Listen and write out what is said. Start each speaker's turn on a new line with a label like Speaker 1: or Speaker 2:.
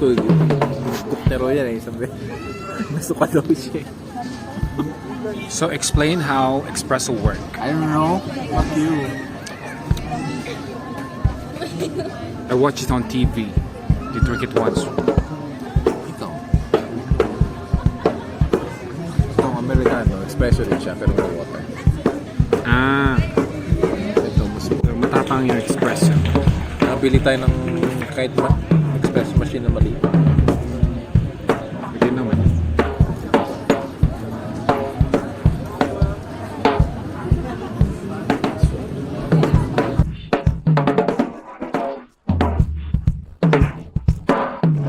Speaker 1: school, kuktero yan eh. Sabi, nasuka daw siya.
Speaker 2: So explain how espresso work.
Speaker 1: I don't know. Fuck you.
Speaker 2: I watched it on TV. You drink it once.
Speaker 1: Ikaw. Itong Americano, espresso rin siya, pero may water.
Speaker 2: Ah,
Speaker 1: Ito, mas
Speaker 2: matapang yung espresso.
Speaker 1: Nakabili tayo ng kahit espresso machine na mali.